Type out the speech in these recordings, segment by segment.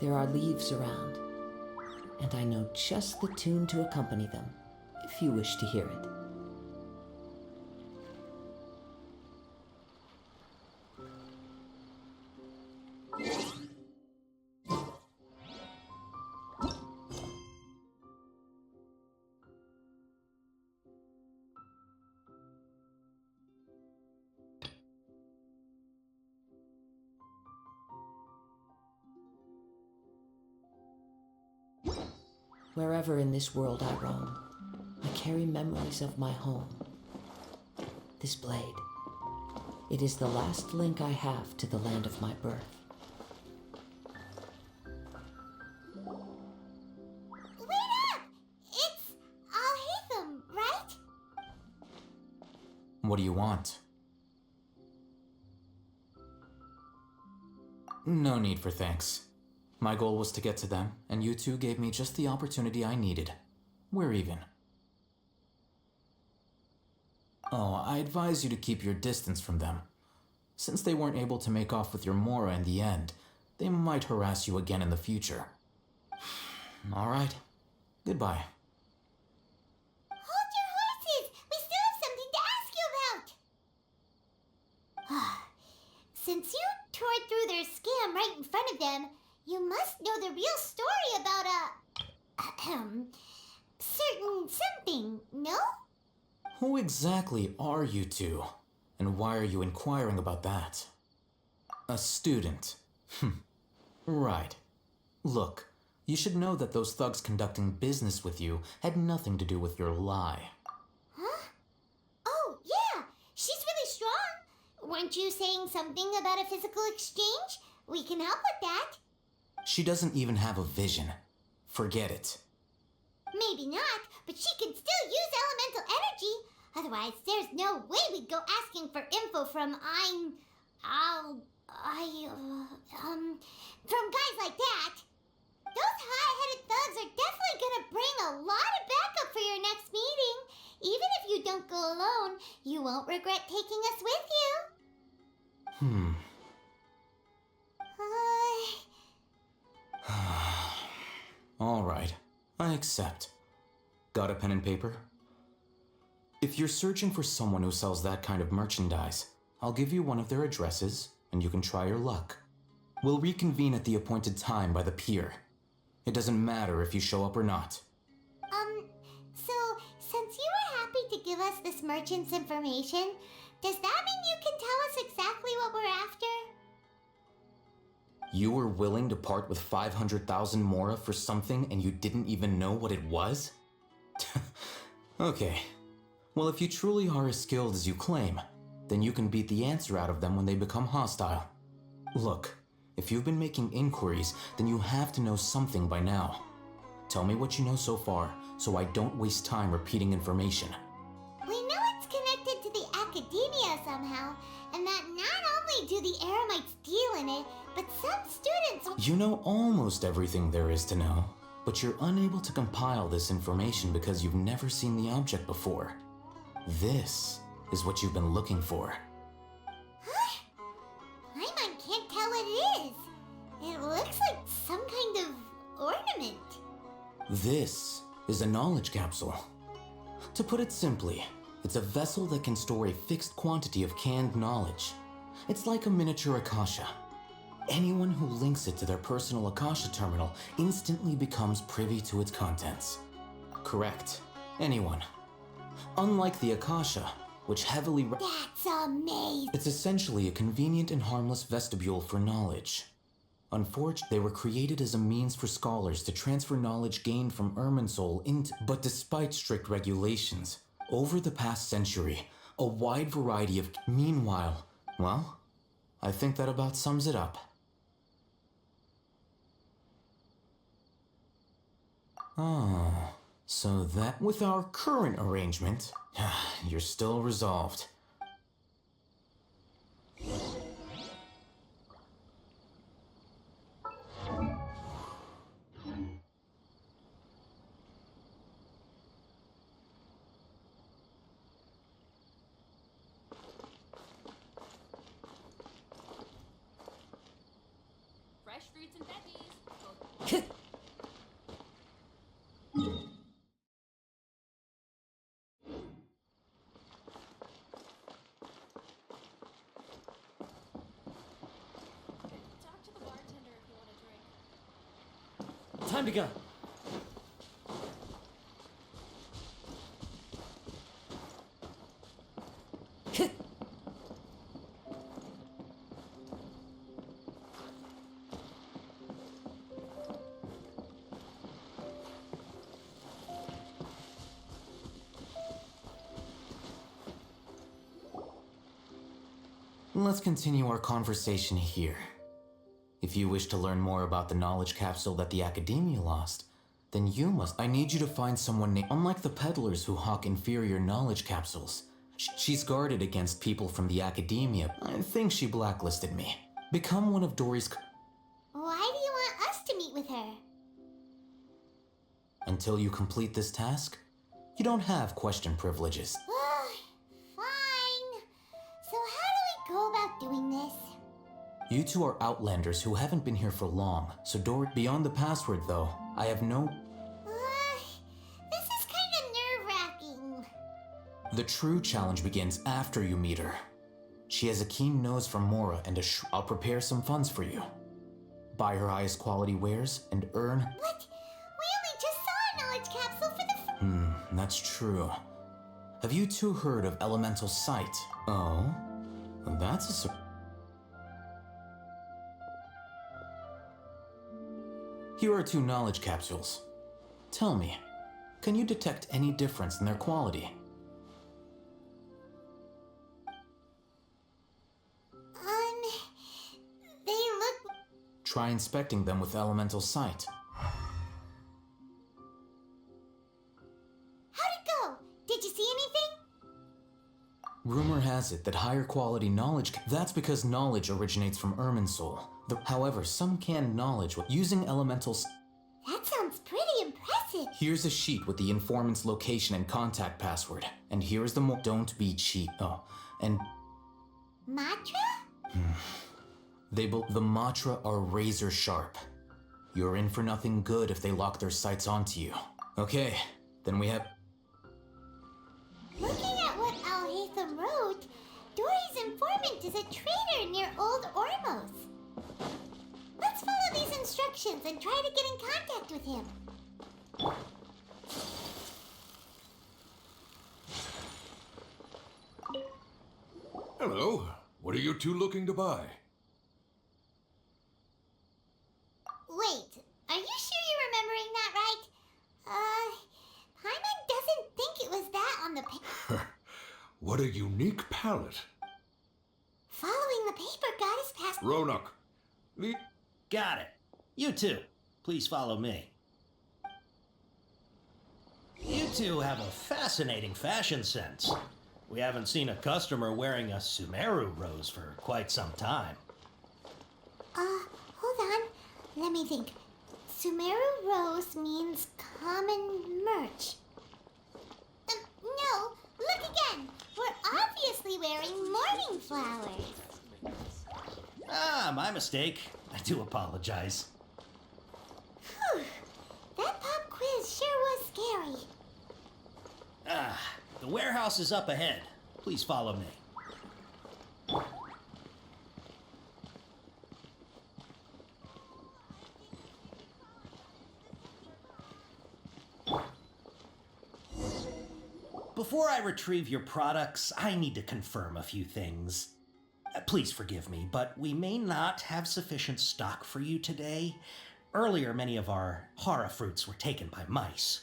There are leaves around, and I know just the tune to accompany them, if you wish to hear it. Wherever in this world I roam, I carry memories of my home. This blade, it is the last link I have to the land of my birth. Wait up! It's Al-Haytham, right? What do you want? No need for thanks. My goal was to get to them, and you two gave me just the opportunity I needed. We're even. Oh, I advise you to keep your distance from them. Since they weren't able to make off with your Mora in the end, they might harass you again in the future. Alright. Goodbye. Hold your horses! We still have something to ask you about! Since you tore through their scam right in front of them, you must know the real story about certain something, no? Who exactly are you two? And why are you inquiring about that? A student. Right. Look, you should know that those thugs conducting business with you had nothing to do with your lie. Huh? Oh, yeah! She's really strong! Weren't you saying something about a physical exchange? We can help with that. She doesn't even have a vision. Forget it. Maybe not, but she can still use elemental energy. Otherwise, there's no way we'd go asking for info from from guys like that. Those high-headed thugs are definitely gonna bring a lot of backup for your next meeting. Even if you don't go alone, you won't regret taking us with you. All right, I accept. Got a pen and paper? If you're searching for someone who sells that kind of merchandise, I'll give you one of their addresses, and you can try your luck. We'll reconvene at the appointed time by the pier. It doesn't matter if you show up or not. So, since you were happy to give us this merchant's information, does that mean you can tell us exactly what we're after? You were willing to part with 500,000 Mora for something and you didn't even know what it was? Okay. Well, if you truly are as skilled as you claim, then you can beat the answer out of them when they become hostile. Look, if you've been making inquiries, then you have to know something by now. Tell me what you know so far, so I don't waste time repeating information. We know it's connected to the academia somehow, and that not only do the Eremites deal in it, but some students... You know almost everything there is to know, but you're unable to compile this information because you've never seen the object before. This is what you've been looking for. Huh? Paimon can't tell what it is. It looks like some kind of ornament. This is a knowledge capsule. To put it simply, it's a vessel that can store a fixed quantity of canned knowledge. It's like a miniature Akasha. Anyone who links it to their personal Akasha terminal instantly becomes privy to its contents. Correct. Anyone. Unlike the Akasha, which heavily... That's amazing! It's essentially a convenient and harmless vestibule for knowledge. Unfortunately, they were created as a means for scholars to transfer knowledge gained from Irminsul into... But despite strict regulations, over the past century, a wide variety of... Meanwhile, well, I think that about sums it up. Oh, so that... With our current arrangement, you're still resolved. Fresh fruits and veggies, both Time to go. Let's continue our conversation here. If you wish to learn more about the knowledge capsule that the Academia lost, then you must. I need you to find someone named. Unlike the peddlers who hawk inferior knowledge capsules, she's guarded against people from the Academia. I think she blacklisted me. Become one of Dory's. Why do you want us to meet with her? Until you complete this task, you don't have question privileges. Fine. So how do we go about doing this? You two are outlanders who haven't been here for long, so Dory. Beyond the password, though, I have no. This is kind of nerve-wracking. The true challenge begins after you meet her. She has a keen nose for Mora and I'll prepare some funds for you. Buy her highest quality wares and earn. What? We only just saw a knowledge capsule for the That's true. Have you two heard of elemental sight? Oh, that's a Here are two knowledge capsules. Tell me, can you detect any difference in their quality? They look... Try inspecting them with elemental sight. How'd it go? Did you see anything? Rumor has it that higher quality knowledge. That's because knowledge originates from Irminsul. However, some canned knowledge using elementals. That sounds pretty impressive. Here's a sheet with the informant's location and contact password. And here's the don't be cheap. Oh, and Matra? the Matra are razor sharp. You're in for nothing good if they lock their sights onto you. Okay, then we have. Looking at what Al-Haytham wrote, Dory's informant is a traitor near Old Ormos. Let's follow these instructions and try to get in contact with him. Hello. What are you two looking to buy? Wait, are you sure you're remembering that right? Paimon doesn't think it was that on the paper. What a unique palette. Following the paper got us past... Ronak. Got it. You two, please follow me. You two have a fascinating fashion sense. We haven't seen a customer wearing a Sumeru rose for quite some time. Hold on. Let me think. Sumeru Rose means common merch. No, look again. We're obviously wearing morning flowers. Ah, my mistake. I do apologize. Whew. That pop quiz sure was scary. Ah, the warehouse is up ahead. Please follow me. Before I retrieve your products, I need to confirm a few things. Please forgive me, but we may not have sufficient stock for you today. Earlier, many of our hara fruits were taken by mice.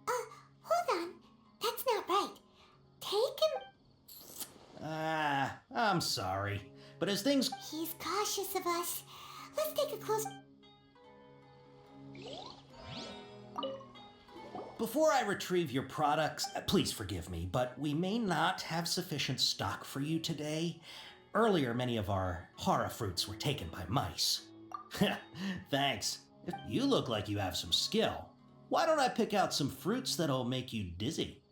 Hold on. That's not right. Take him... Ah, I'm sorry. But as things... He's cautious of us. Let's take a close... Before I retrieve your products, please forgive me, but we may not have sufficient stock for you today. Earlier, many of our hara fruits were taken by mice. Thanks. You look like you have some skill. Why don't I pick out some fruits that'll make you dizzy?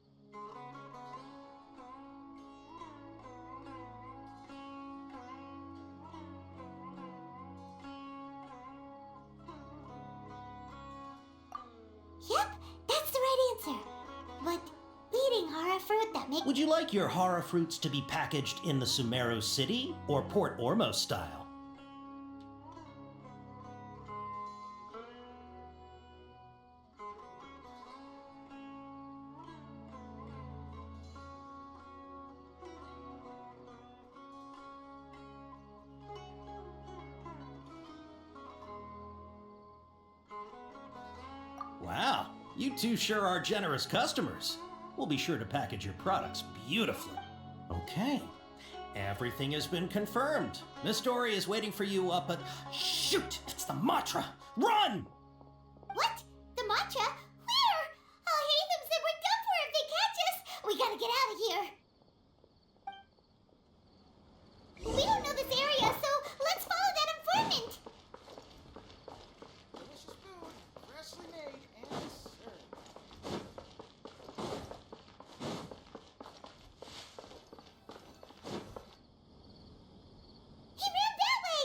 Yep, that's the right answer. But eating hara fruit that make... Would you like your horror fruits to be packaged in the Sumeru City or Port Ormos style? Wow, you two sure are generous customers. We'll be sure to package your products beautifully. Okay, everything has been confirmed. Miss Dory is waiting for you up at... Shoot, it's the Matra! Run! What? The matcha? Where? I'll hate them said we're done for if they catch us. We gotta get out of here. We don't know this area, so let's follow that informant. Delicious food, freshly made and served. He ran that way.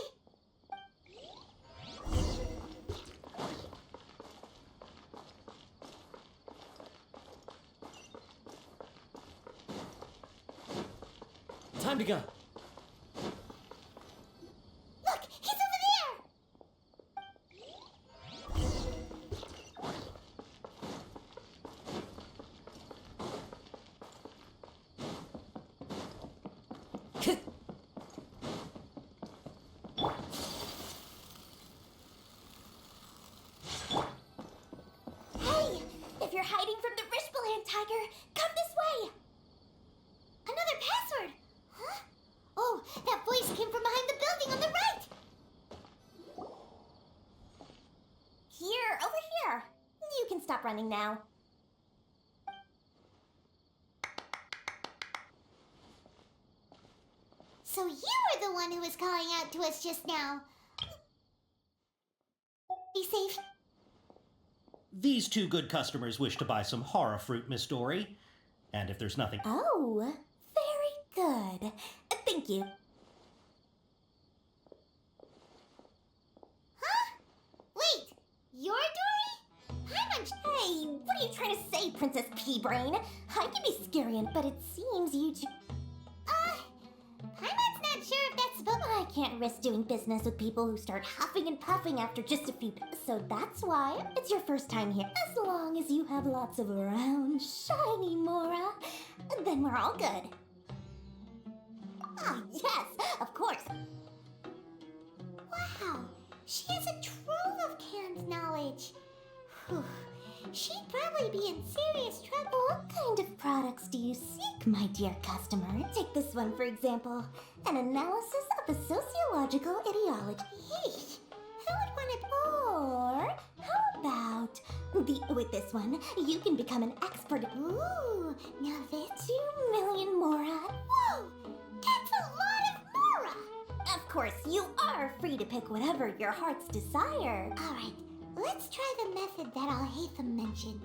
Time to go. Look, he's over there. Hey, if you're hiding from the Rishbaland tiger, come this way. Another password. Huh? Oh, that voice came from behind the building on the right. Here, over here. You can stop running now. So you were the one who was calling out to us just now. Be safe. These two good customers wish to buy some horror fruit, Miss Dory. And if there's nothing... Oh, very good. Thank you. Huh? Wait, you're Dory? Paimon. Hey, what are you trying to say, Princess Pea-Brain? I can be scary, but it seems you two... Paimon's not sure if that's supposed. I can't risk doing business with people who start huffing and puffing after just a few... So that's why it's your first time here. As long as you have lots of round, shiny Mora, then we're all good. Ah, yes, of course. Wow, she has a trove of canned knowledge. Whew. She'd probably be in serious trouble. What kind of products do you seek, my dear customer? Take this one, for example. An analysis of the sociological ideology. Yeesh, who would want to... Or how about with this one, you can become an expert. Ooh, now this... 2 million Mora. Whoa, that's a lot of Mora. Of course, you are free to pick whatever your heart's desire. All right, let's try the method that Al-Haytham mentioned.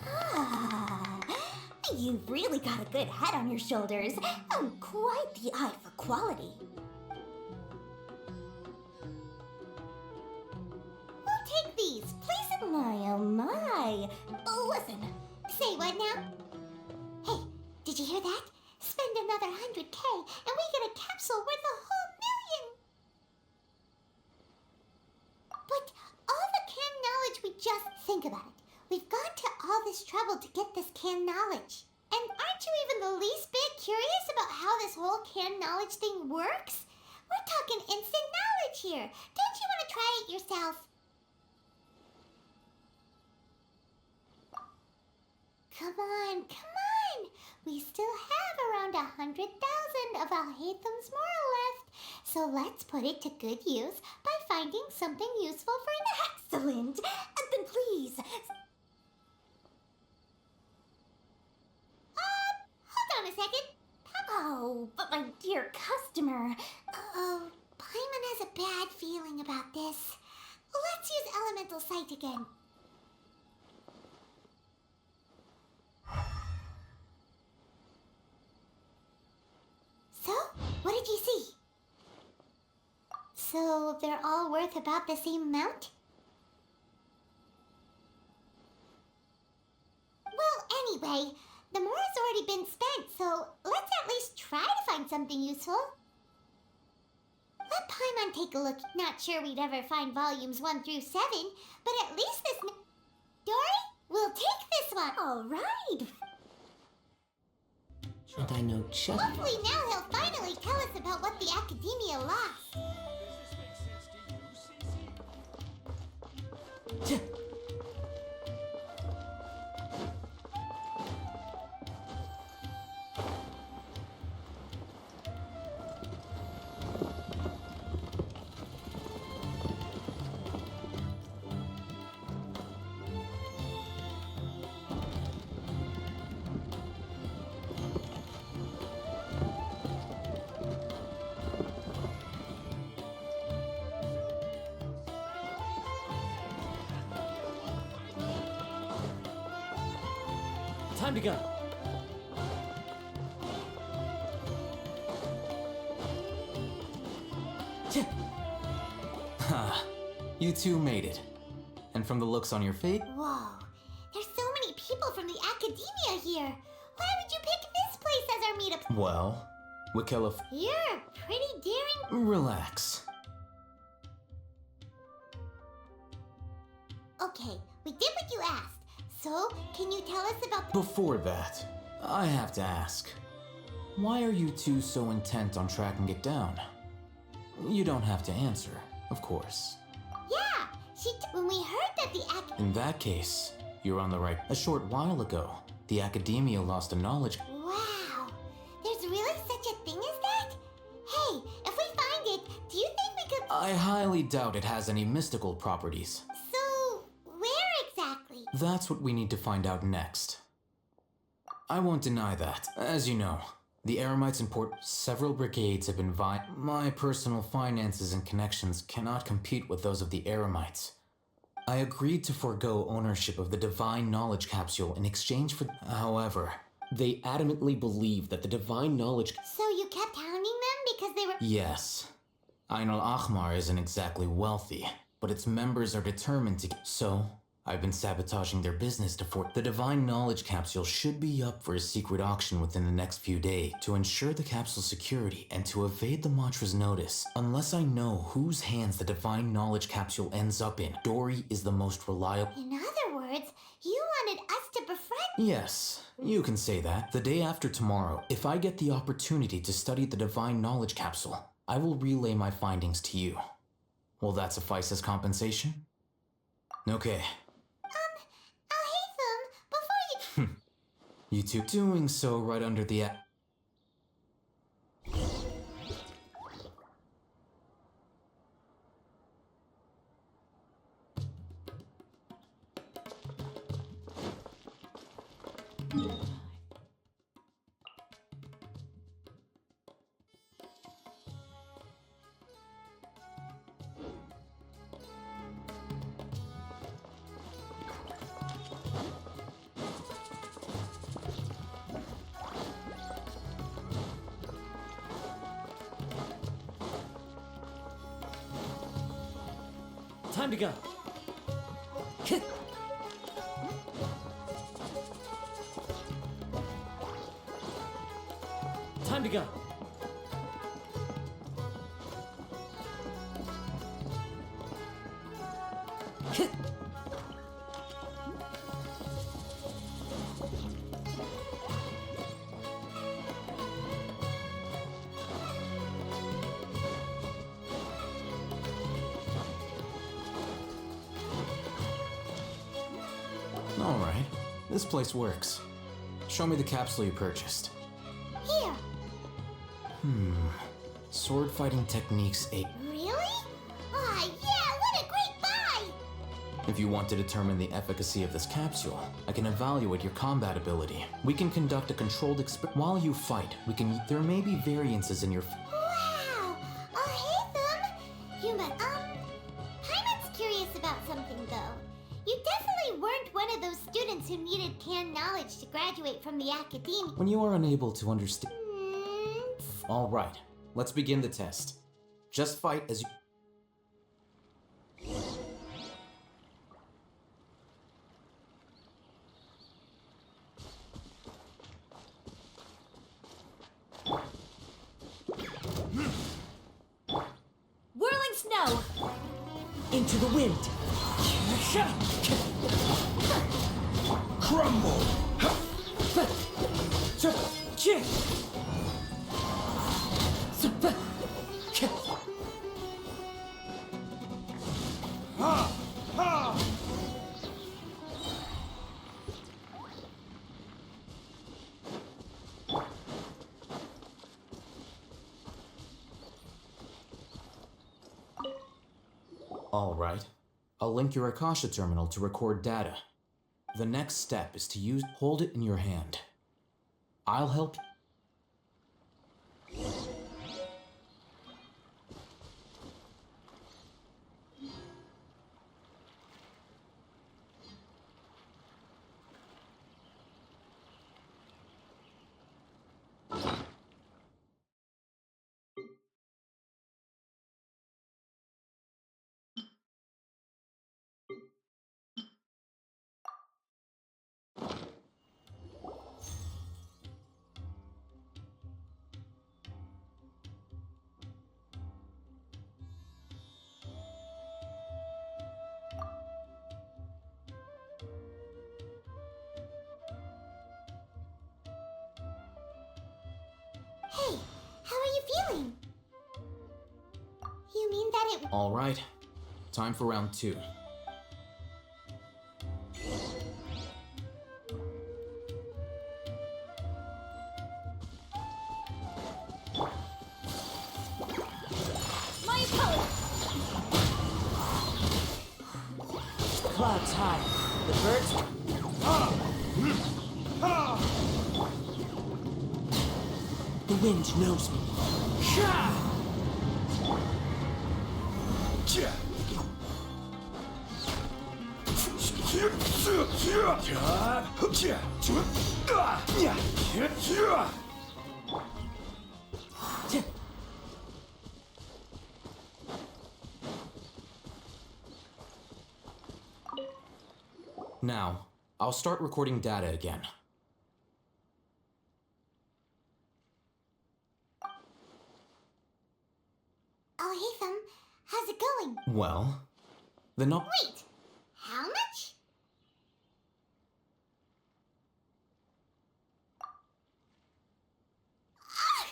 Ah, you've really got a good head on your shoulders. Quite the eye for quality. We'll take these, please. My, oh my. Listen, Say what now? Hey, did you hear that? Spend another 100K and we get a capsule worth a whole million. But all the canned knowledge we just think about it. We've gone to all this trouble to get this canned knowledge. And aren't you even the least bit curious about how this whole canned knowledge thing works? We're talking instant knowledge here. Don't you want to try it yourself? Come on, come on! We still have around 100,000 of Al-Haytham's Mora left. So let's put it to good use by finding something useful for an excellent. Then please. Hold on a second. Oh, but my dear customer. Oh, Paimon has a bad feeling about this. Let's use Elemental Sight again. So, what did you see? So, they're all worth about the same amount? Well, anyway, the more has already been spent, so let's at least try to find something useful. Let Paimon take a look. Not sure we'd ever find volumes 1 through 7, but at least this... Dory, we'll take this one! All right. And I know just... Hopefully now he'll finally tell us about what the Academia lost. Time to go. Ha! You two made it. And from the looks on your face, Whoa, there's so many people from the Academia here. Why would you pick this place as our meetup? well, Wakela, You're pretty daring. relax. Okay, we did what you asked. So, can you tell us about the... Before that, I have to ask. Why are you two so intent on tracking it down? You don't have to answer, of course. Yeah, when we heard that the In that case, you're on the right. A short while ago, the Academia lost a knowledge. Wow, there's really such a thing as that? Hey, if we find it, do you think we could... I highly doubt it has any mystical properties. So, where exactly? That's what we need to find out next. I won't deny that. As you know, the Eremites import several brigades have been My personal finances and connections cannot compete with those of the Eremites. I agreed to forego ownership of the Divine Knowledge Capsule in exchange for... However, they adamantly believe that the Divine Knowledge... So you kept hounding them because they were... Yes. Ain al-Ahmar isn't exactly wealthy, but its members are determined to... So, I've been sabotaging their business to The Divine Knowledge Capsule should be up for a secret auction within the next few days to ensure the capsule's security and to evade the Mantra's notice. Unless I know whose hands the Divine Knowledge Capsule ends up in, Dory is the most reliable... In other words, you wanted us to befriend... Yes, you can say that. The day after tomorrow, if I get the opportunity to study the Divine Knowledge Capsule, I will relay my findings to you. Will that suffice as compensation? Okay. Before you... You two doing so right under the... Time to go. Time to go. All right. This place works. Show me the capsule you purchased. Here. Sword fighting techniques 8. Really? Ah, yeah, what a great buy! If you want to determine the efficacy of this capsule, I can evaluate your combat ability. We can conduct a controlled While you fight, There may be variances in your... Wow! Oh, hey, Thumb! You met, Paimon's curious about something, though. You definitely weren't one of those students who needed canned knowledge to graduate from the academia. When you are unable to understand... All right, let's begin the test. Just fight as you... Whirling snow! Into the wind! Crumble! All right. I'll link your Akasha terminal to record data. The next step is to hold it in your hand. I'll help. Hey, how are you feeling? You mean that it... All right. Time for round 2. My opponent! Clouds high. The birds... The wind knows me. Now, I'll start recording data again. Oh, hey, Thumb. How's it going? Well, the no- Wait, how much? Ah!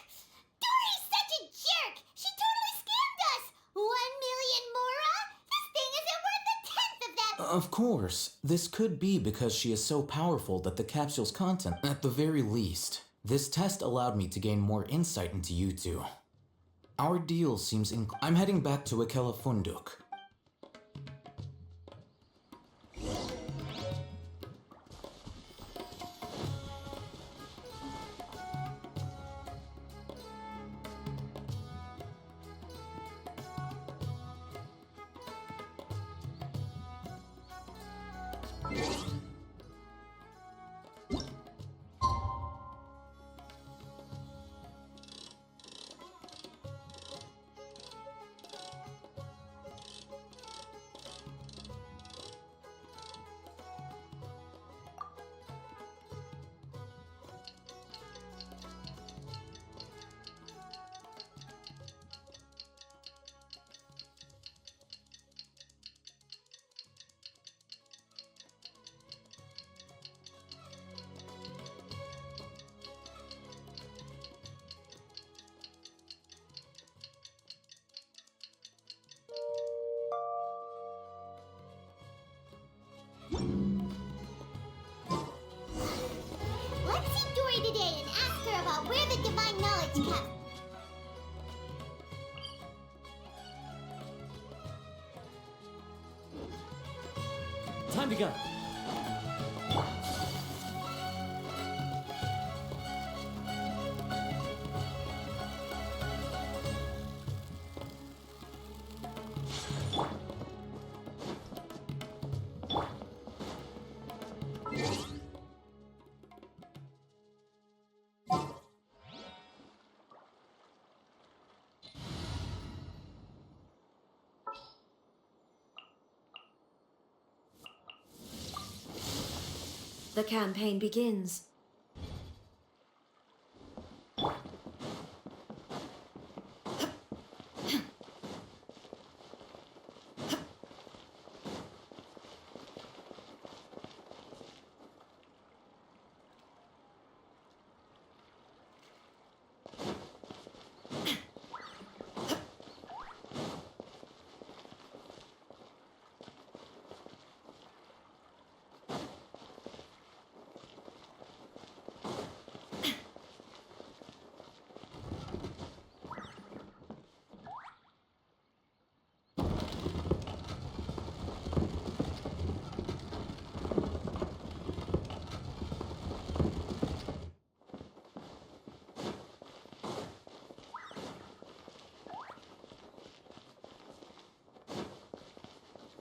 Dory's such a jerk! She totally scammed us! 1,000,000 Mora? This thing isn't worth a tenth of that! Of course, this could be because she is so powerful that the capsule's content, at the very least, this test allowed me to gain more insight into you two. Our deal seems I'm heading back to Akela Funduk. Let's see Dory today and ask her about where the divine knowledge kept. Time to go. The campaign begins.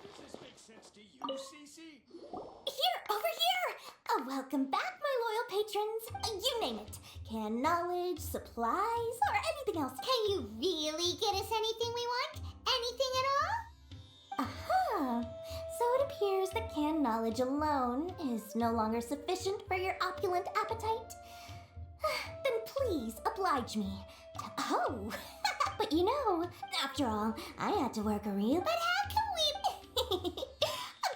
Does this make sense to you, Cece? Here, over here! Welcome back, my loyal patrons. You name it. Canned knowledge, supplies, or anything else. Can you really get us anything we want? Anything at all? Aha! So it appears that canned knowledge alone is no longer sufficient for your opulent appetite. Then please oblige me. Oh, but you know, after all, I had to work a real. But how can we?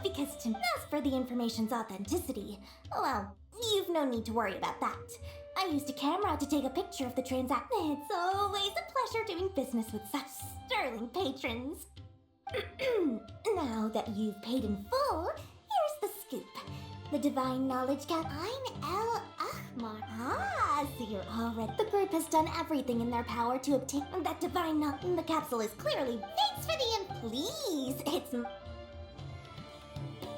Because to ask for the information's authenticity, well, you've no need to worry about that. I used a camera to take a picture of the transaction. It's always a pleasure doing business with such sterling patrons. Now that you've paid in full, here's the scoop. The divine knowledge cap. I'm El Ahmar. Ah, so you're already. The group has done everything in their power to obtain that divine knowledge. The capsule is clearly. Thanks for the Please, it's.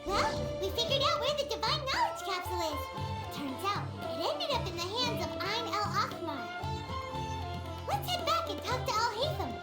Well, we figured out where the divine knowledge capsule is. Turns out it ended up in the hands of Ein El Ahmar. Let's head back and talk to Al Haytham.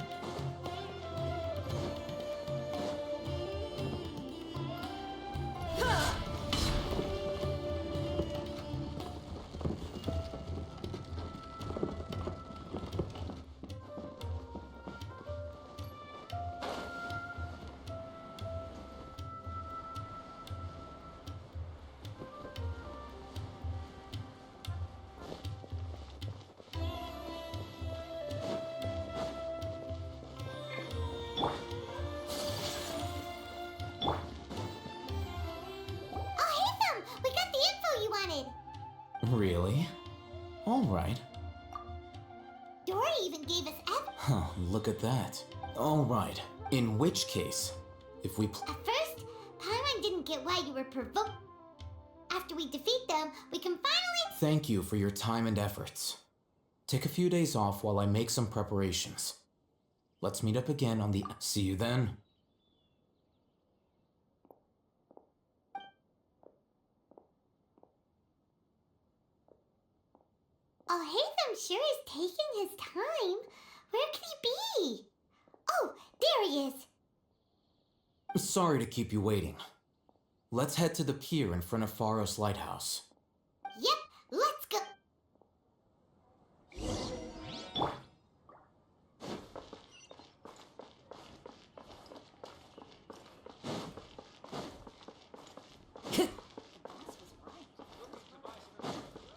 Really? All right. Dory even gave us Huh, look at that. All right. In which case, if we At first, Paimon didn't get why you were provoked. After we defeat them, we can finally. Thank you for your time and efforts. Take a few days off while I make some preparations. Let's meet up again on the. See you then. Al Haytham sure is taking his time. Where could he be? Oh, there he is. Sorry to keep you waiting. Let's head to the pier in front of Pharos Lighthouse. Yep, let's go.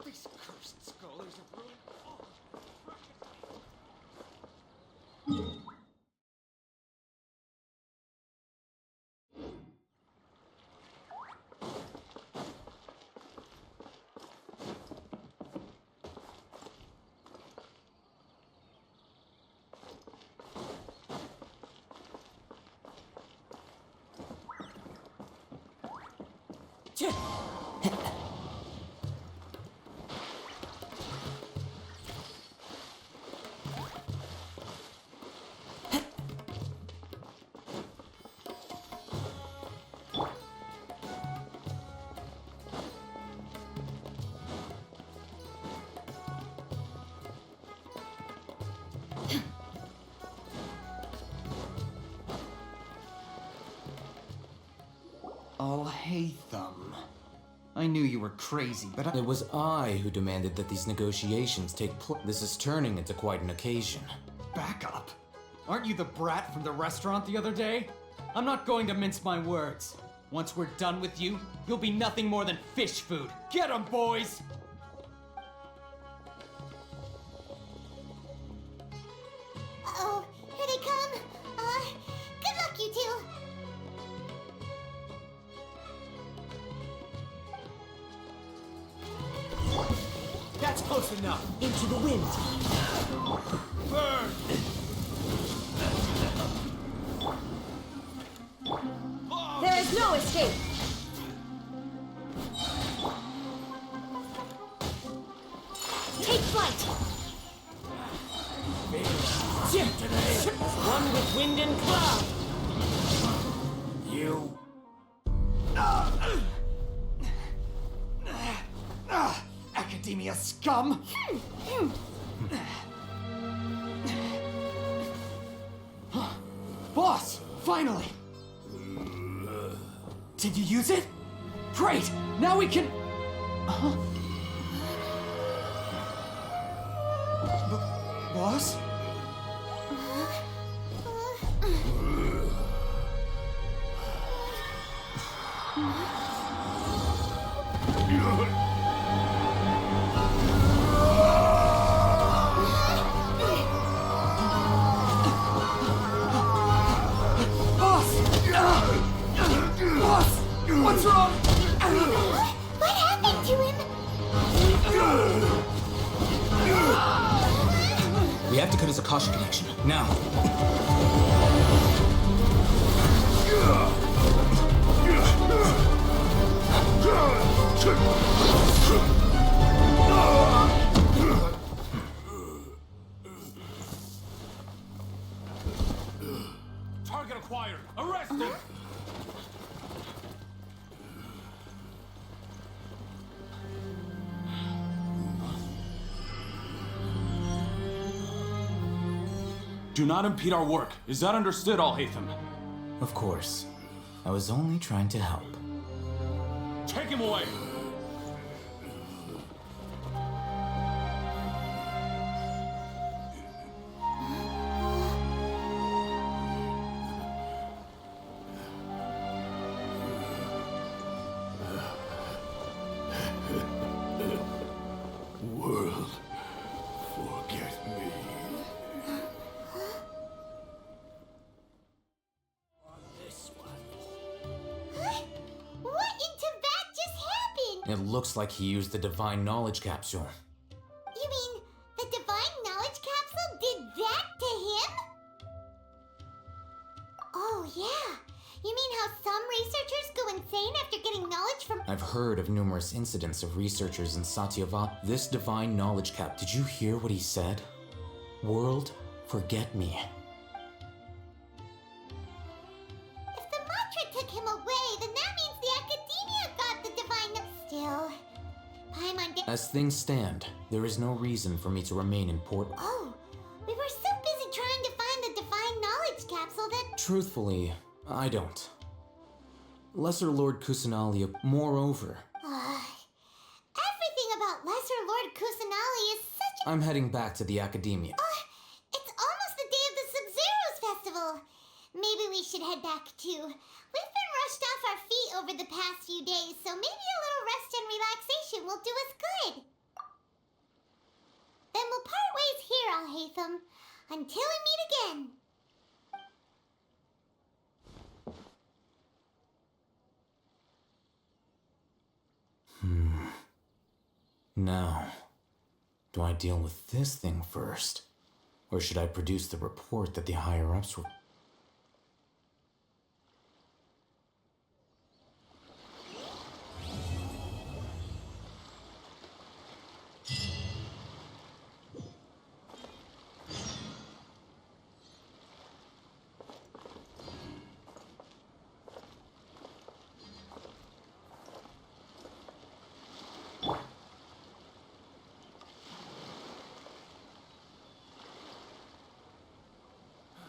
These cursed scholars have ruined all. Al Haytham. I knew you were crazy, but It was I who demanded that these negotiations take place. This is turning into quite an occasion. back up. Aren't you the brat from the restaurant the other day? I'm not going to mince my words. Once we're done with you, you'll be nothing more than fish food. Get 'em, boys! Uh-oh, here they come. Good luck, you two. That's close enough. Into the wind. Burn! There is no escape. Take flight. One with wind and cloud. You. Academia scum! Boss! Finally! Did you use it? Great! Now we can... Boss? What's wrong? What happened to him? We have to cut his Akasha connection, now. Target acquired. Arrest him. Do not impede our work. Is that understood, Al-Haytham? Of course. I was only trying to help. Take him away! World, forget me. What in Tibet just happened? It looks like he used the Divine Knowledge Capsule. You mean the Divine Knowledge Capsule did that to him? Oh, yeah. You mean how some researchers go insane after getting knowledge from... I've heard of numerous incidents of researchers in Satyavat. This Divine Knowledge Cap, did you hear what he said? World, forget me. If the mantra took him away, then that means the Academia got the Divine... Still... Paimon did... As things stand, there is no reason for me to remain in port. Oh, we were so busy trying to find the Divine Knowledge Capsule that... Truthfully, I don't. Lesser Lord Kusanali, moreover, Everything about Lesser Lord Kusanali is such... I'm heading back to the Academia. It's almost the day of the Sub-Zeros Festival. Maybe we should head back too. We've been rushed off our feet over the past few days, so maybe a little rest and relaxation will do us good. Then we'll part ways here, Al-Haytham, until we meet again. Now, do I deal with this thing first? Or should I produce the report that the higher-ups were...